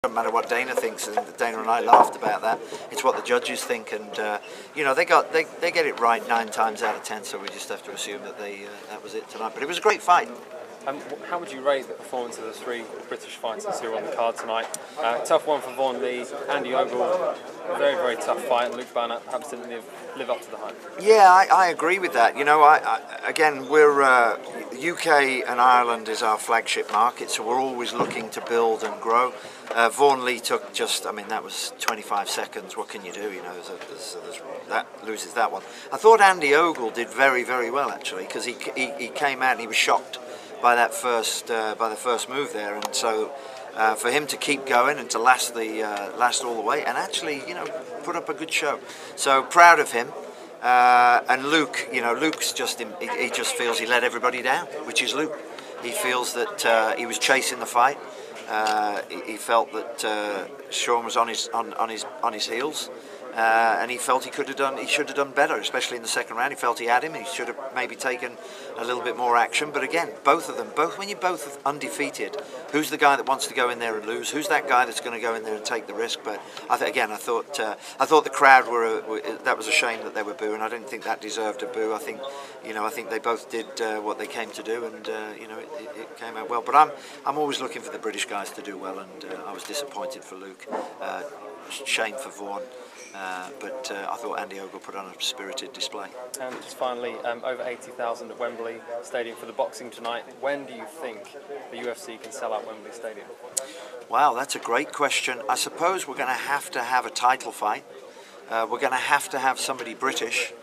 Doesn't matter what Dana thinks, and Dana and I laughed about that. It's what the judges think, and you know, they get it right 9 times out of 10. So we just have to assume that that was it tonight. But it was a great fight. How would you rate the performance of the 3 British fighters who are on the card tonight? Tough one for Vaughan Lee, Andy Ogle, very, very tough fight, and Luke Barnett perhaps didn't live up to the hype. Yeah, I agree with that. You know, again, we're UK and Ireland is our flagship market, so we're always looking to build and grow. Vaughan Lee took just, I mean, that was 25 seconds. What can you do? You know, that loses that one. I thought Andy Ogle did very, very well actually, because he came out and he was shocked by that by the first move there, and so for him to keep going and to last all the way, and actually, you know, put up a good show. So proud of him. And Luke, you know, Luke's he just feels he let everybody down, which is Luke. He feels that he was chasing the fight. He felt that Sean was on his heels. And he felt he should have done better, especially in the second round. He felt he had him, and he should have maybe taken a little bit more action. But again, both of them, when you're both undefeated, who's the guy that wants to go in there and lose? Who's that guy that's going to go in there and take the risk? But I thought the crowd that was a shame that they were booing. I didn't think that deserved a boo. I think they both did what they came to do, and you know, it came out well. But I'm always looking for the British guys to do well, and I was disappointed for Luke. Shame for Vaughan. But I thought Andy Ogle put on a spirited display. And just finally, over 80,000 at Wembley Stadium for the boxing tonight. When do you think the UFC can sell out Wembley Stadium? Wow, that's a great question. I suppose we're going to have a title fight. We're going to have somebody British.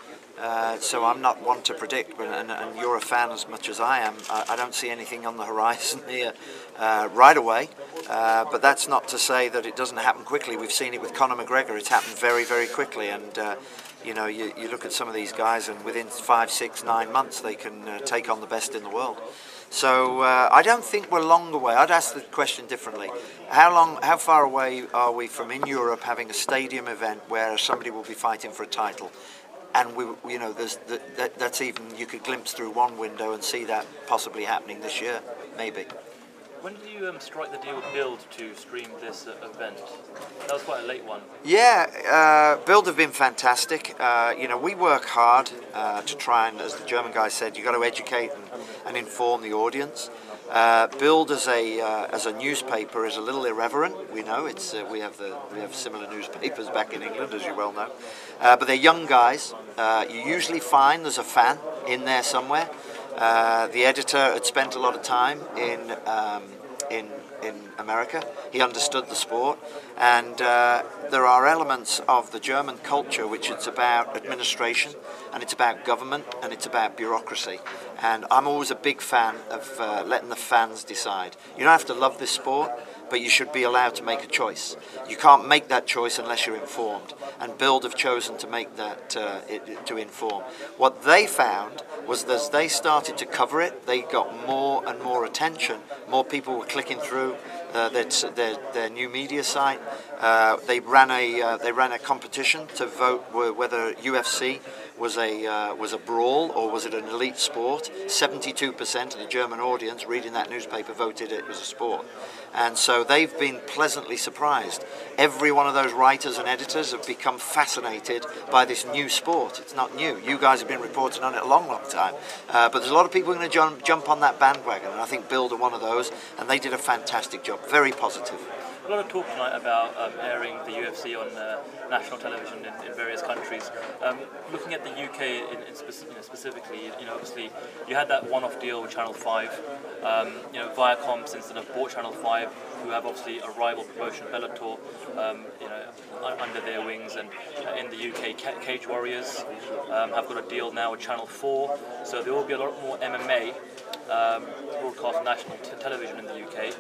So I'm not one to predict, but and you're a fan as much as I am. I don't see anything on the horizon here right away, but that's not to say that it doesn't happen quickly. We've seen it with Conor McGregor. It's happened very, very quickly, and you know, you look at some of these guys, and within 5, 6, 9 months they can take on the best in the world. So I don't think we're long away. I'd ask the question differently. How far away are we from in Europe having a stadium event where somebody will be fighting for a title? And you know, that's even, you could glimpse through one window and see that possibly happening this year, maybe. When did you strike the deal with Build to stream this event? That was quite a late one. Yeah, Build have been fantastic. You know, we work hard to try and, as the German guy said, you've got to educate and inform the audience. Build as a newspaper is a little irreverent. We know we have similar newspapers back in England, as you well know, but they're young guys. You usually find there's a fan in there somewhere. The editor had spent a lot of time in America. He understood the sport, and there are elements of the German culture which it's about administration, and it's about government, and it's about bureaucracy. And I'm always a big fan of letting the fans decide. You don't have to love this sport, but you should be allowed to make a choice. You can't make that choice unless you're informed, and Build have chosen to make that, to inform. What they found was that as they started to cover it, they got more and more attention. More people were clicking through their new media site. They ran a competition to vote whether UFC was a brawl or was it an elite sport. 72% of the German audience reading that newspaper voted it was a sport, and so they've been pleasantly surprised. Every one of those writers and editors have become fascinated by this new sport. It's not new. You guys have been reporting on it a long, long time, but there's a lot of people going to jump on that bandwagon, and I think Build are one of those, and they did a fantastic job. Very positive. A lot of talk tonight about airing the UFC on national television in various countries. Looking at the UK specifically, you know, obviously you had that one-off deal with Channel 5. You know, Viacom, since then, have bought Channel 5, who have obviously a rival promotion, Bellator, you know, under their wings, and in the UK, Cage Warriors have got a deal now with Channel 4. So there will be a lot more MMA broadcast on national television in the UK.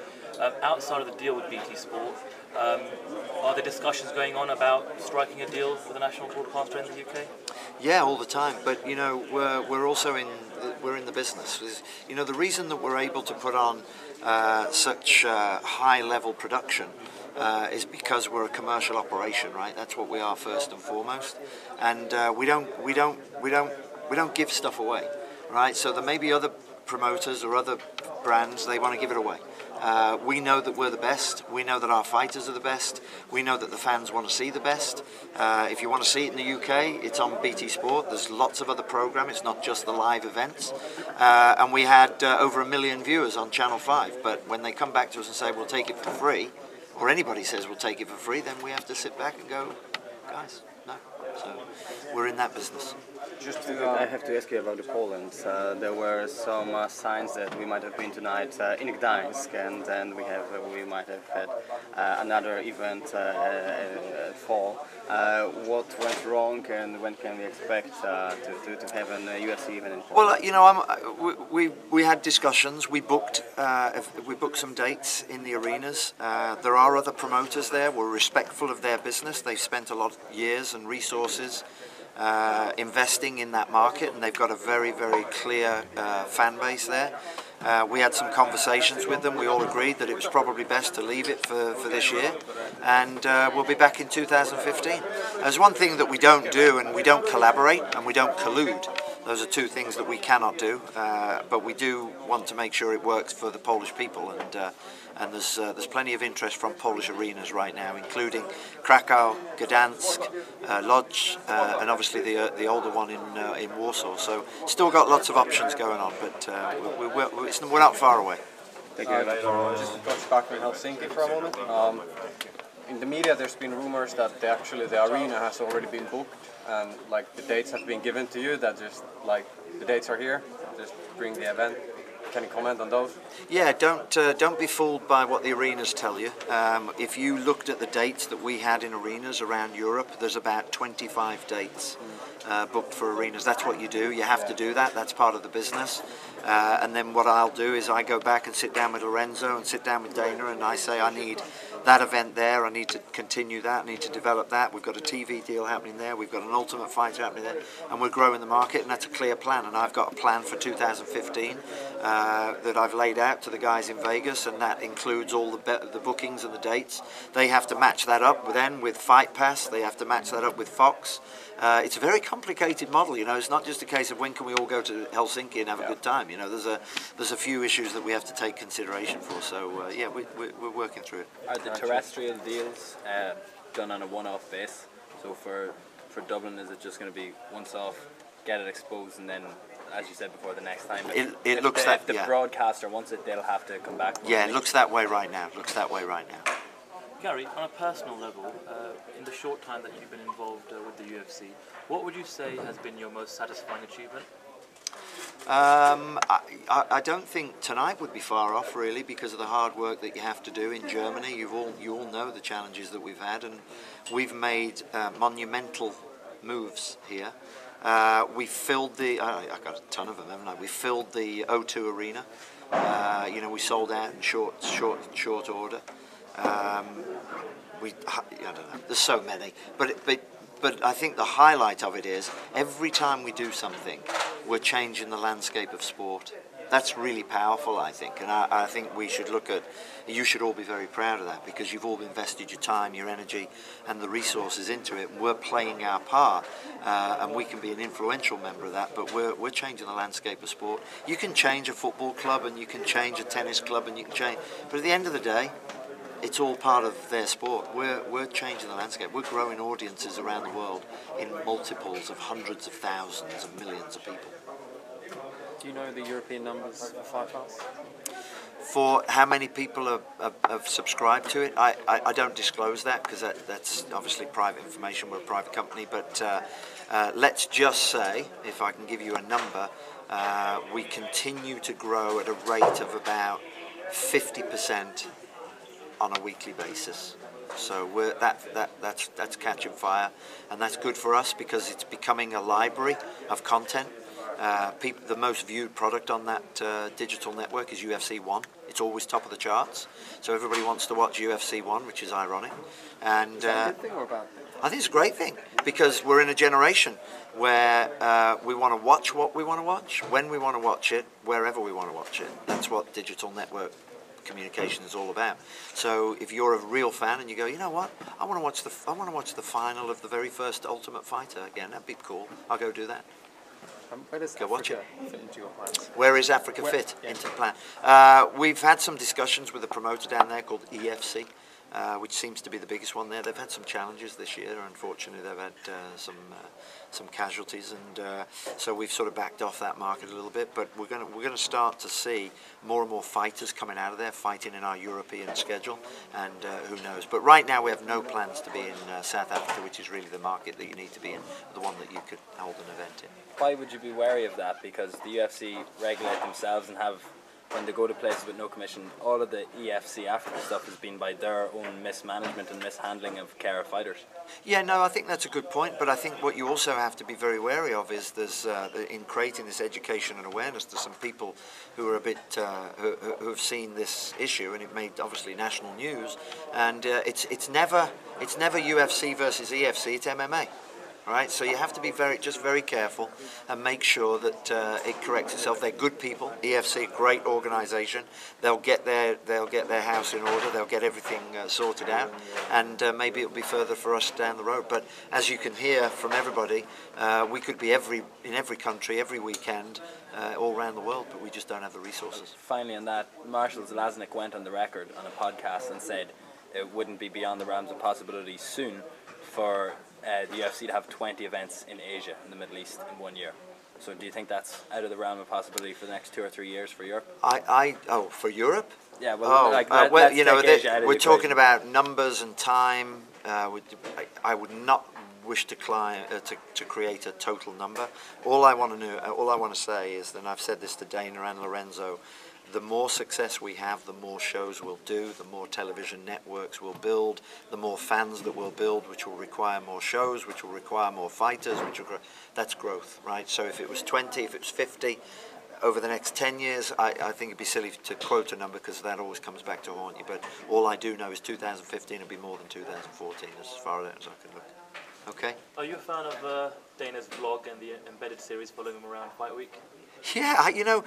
Outside of the deal with BT Sport, are there discussions going on about striking a deal with a national broadcaster in the UK? Yeah, all the time. But you know, we're also in the business. You know, the reason that we're able to put on such high-level production is because we're a commercial operation, right? That's what we are first and foremost, and we don't give stuff away, right? So there may be other promoters or other brands, they want to give it away. We know that we're the best. We know that our fighters are the best. We know that the fans want to see the best. If you want to see it in the UK, it's on BT Sport. There's lots of other programme. It's not just the live events. And we had over 1 million viewers on Channel 5. But when they come back to us and say, we'll take it for free, or anybody says we'll take it for free, then we have to sit back and go, guys, no. So we're in that business. I have to ask you about the Poland. There were some signs that we might have been tonight in Gdańsk, and then we might have had another event fall. What went wrong, and when can we expect to have an UFC event in Poland? Well, you know, we had discussions. We booked some dates in the arenas. There are other promoters there. We're respectful of their business. They've spent a lot of years and resources investing in that market, and they've got a very, very clear fan base there. We had some conversations with them. We all agreed that it was probably best to leave it for this year, and we'll be back in 2015. There's one thing that we don't do, and we don't collaborate and we don't collude. Those are two things that we cannot do, but we do want to make sure it works for the Polish people, and there's plenty of interest from Polish arenas right now, including Krakow, Gdansk, Lodz, and obviously the older one in Warsaw. So still got lots of options going on, but we're not far away. Thank you. Just to touch back on Helsinki for a moment. In the media, there's been rumors that the arena has already been booked, and like the dates have been given to you. That just like the dates are here. Just bring the event. Can you comment on those? Yeah, don't be fooled by what the arenas tell you. If you looked at the dates that we had in arenas around Europe, there's about 25 dates booked for arenas. That's what you do. You have to do that. That's part of the business. And then what I'll do is I go back and sit down with Lorenzo and sit down with Dana, and I say I need that event there, I need to continue that, I need to develop that. We've got a TV deal happening there, we've got an Ultimate Fighter happening there, and we're growing the market, and that's a clear plan. And I've got a plan for 2015 that I've laid out to the guys in Vegas, and that includes all the bookings and the dates. They have to match that up with Fight Pass, they have to match that up with Fox. It's a very complicated model, you know. It's not just a case of when can we all go to Helsinki and have a good time. You know, there's a few issues that we have to take consideration for. So yeah, we're working through it. Are the terrestrial deals done on a one-off base? So for Dublin, is it just going to be once off, get it exposed, and then, as you said before, the next time? It looks that. If the broadcaster wants it, they'll have to come back. Yeah, it looks that way right now. Garry, on a personal level, in the short time that you've been involved with the UFC, what would you say has been your most satisfying achievement? I don't think tonight would be far off, really, because of the hard work that you have to do in Germany. You all know the challenges that we've had, and we've made monumental moves here. We filled I got a ton of them, haven't I? We filled the O2 Arena. You know, we sold out in short order. I don't know. There's so many, but I think the highlight of it is every time we do something, we're changing the landscape of sport. That's really powerful, I think, and I think we should look at. You should all be very proud of that, because you've all invested your time, your energy, and the resources into it. And we're playing our part, and we can be an influential member of that. But we're changing the landscape of sport. You can change a football club, and you can change a tennis club, and you can change. But at the end of the day, it's all part of their sport. We're changing the landscape. We're growing audiences around the world in multiples of hundreds of thousands and millions of people. Do you know the European numbers for Fight Pass? For how many people have subscribed to it, I don't disclose that, because that's obviously private information. We're a private company, but let's just say, if I can give you a number, we continue to grow at a rate of about 50% on a weekly basis. So that's catching fire, and that's good for us because it's becoming a library of content. The most viewed product on that digital network is UFC 1. It's always top of the charts, so everybody wants to watch UFC 1, which is ironic. And is that a good thing or a bad thing? I think it's a great thing, because we're in a generation where we want to watch what we want to watch, when we want to watch it, wherever we want to watch it. That's what digital network communication is all about. So if you're a real fan and you go, you know what, I want to watch the final of the very first Ultimate Fighter again, that'd be cool, I'll go do that. Where does Go watch Africa fit into your plans? Where is Africa fit into the plan? We've had some discussions with a promoter down there called EFC, which seems to be the biggest one there. They've had some challenges this year. Unfortunately, they've had some casualties, and so we've sort of backed off that market a little bit. But we're going to start to see more and more fighters coming out of there, fighting in our European schedule, and who knows. But right now, we have no plans to be in South Africa, which is really the market that you need to be in, the one that you could hold an event in. Why would you be wary of that? Because the UFC regulate themselves and have, when they go to places with no commission, all of the EFC Africa stuff has been by their own mismanagement and mishandling of care of fighters. Yeah, no, I think that's a good point, but I think what you also have to be very wary of is there's, in creating this education and awareness, there's some people who are a bit, who have seen this issue, and it made obviously national news, and it's never UFC versus EFC, it's MMA. Right, so you have to be very careful and make sure that it corrects itself. They're good people. EFC, a great organisation. They'll get their house in order. They'll get everything sorted out, and maybe it'll be further for us down the road. But as you can hear from everybody, we could be in every country, every weekend, all around the world, but we just don't have the resources. Finally, on that, Marshall Zalaznik went on the record on a podcast and said it wouldn't be beyond the realms of possibility soon for the UFC to have 20 events in Asia and the Middle East in 1 year. So do you think that's out of the realm of possibility for the next 2 or 3 years for Europe? For Europe? Yeah, well, you know, we're talking about numbers and time. I would not wish to create a total number. All I want to say is, and I've said this to Dana and Lorenzo, the more success we have, the more shows we'll do, the more television networks we'll build, the more fans that we'll build, which will require more shows, which will require more fighters, that's growth, right? So if it was 20, if it was 50, over the next 10 years, I think it'd be silly to quote a number because that always comes back to haunt you. But all I do know is 2015 will be more than 2014, as far as I can look. Okay? Are you a fan of Dana's vlog and the embedded series following him around Fight Week? Yeah, you know,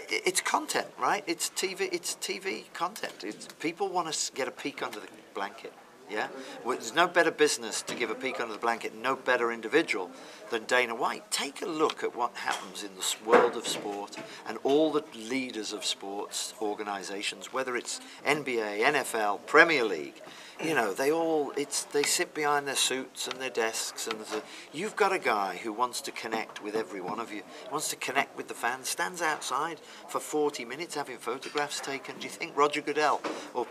it's content, right? It's TV content. People want to get a peek under the blanket. Yeah, well, there's no better business to give a peek under the blanket, no better individual than Dana White. Take a look at what happens in the world of sport and all the leaders of sports organisations, whether it's NBA, NFL, Premier League. You know, they sit behind their suits and their desks, and you've got a guy who wants to connect with every one of you, wants to connect with the fans, stands outside for 40 minutes having photographs taken. Do you think Roger Goodell or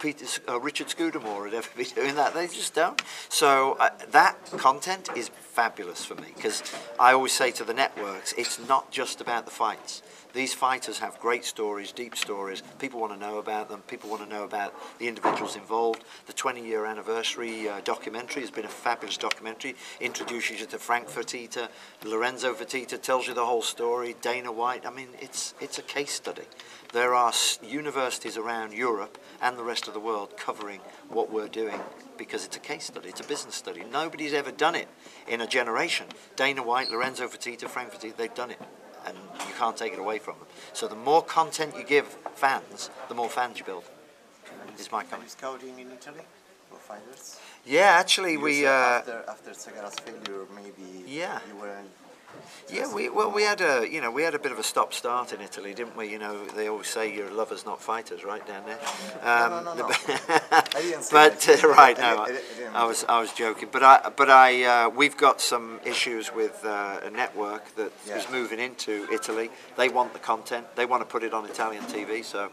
Richard Scudamore would ever be doing that? They just don't. So that content is fabulous for me, because I always say to the networks, it's not just about the fights. These fighters have great stories, deep stories. People want to know about them. People want to know about the individuals involved. The 20-year anniversary documentary has been a fabulous documentary. Introduces you to Frank Fertitta, Lorenzo Fertitta, tells you the whole story. Dana White. I mean, it's a case study. There are universities around Europe and the rest of the world covering what we're doing because it's a case study. It's a business study. Nobody's ever done it in a generation. Dana White, Lorenzo Fertitta, Frank Fertitta, they've done it. And you can't take it away from them. So the more content you give fans, the more fans you build. Is my comment. Scouting in Italy for fighters? Yeah, actually, we after Segara's failure, maybe you were. Yeah, we had a bit of a stop-start in Italy, didn't we? You know, they always say you're lovers, not fighters, right down there. No. I didn't say but that. right, no, I was joking. But we've got some issues with a network that is moving into Italy. They want the content. They want to put it on Italian TV. So,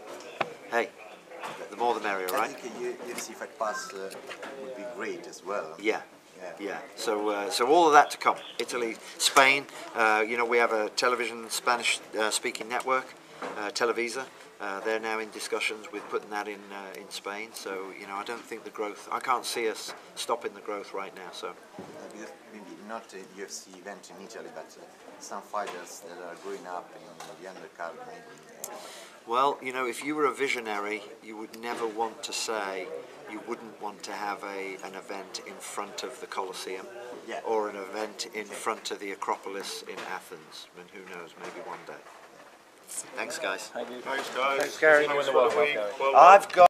hey, the more the merrier, right? I think UFC Fight Pass would be great as well. Yeah. So all of that to come. Italy, Spain. You know, we have a television Spanish speaking network, Televisa. They're now in discussions with putting that in Spain. So you know, I don't think the growth. I can't see us stopping the growth right now. So maybe not a UFC event in Italy, but some fighters that are growing up in the undercard, maybe. Well, you know, if you were a visionary, you would never want to say you wouldn't want to have an event in front of the Colosseum or an event in front of the Acropolis in Athens. I mean, who knows, maybe one day. Thanks, guys. Thank you. Thanks, guys. Thanks, Garry. Thanks for the week. Well I've got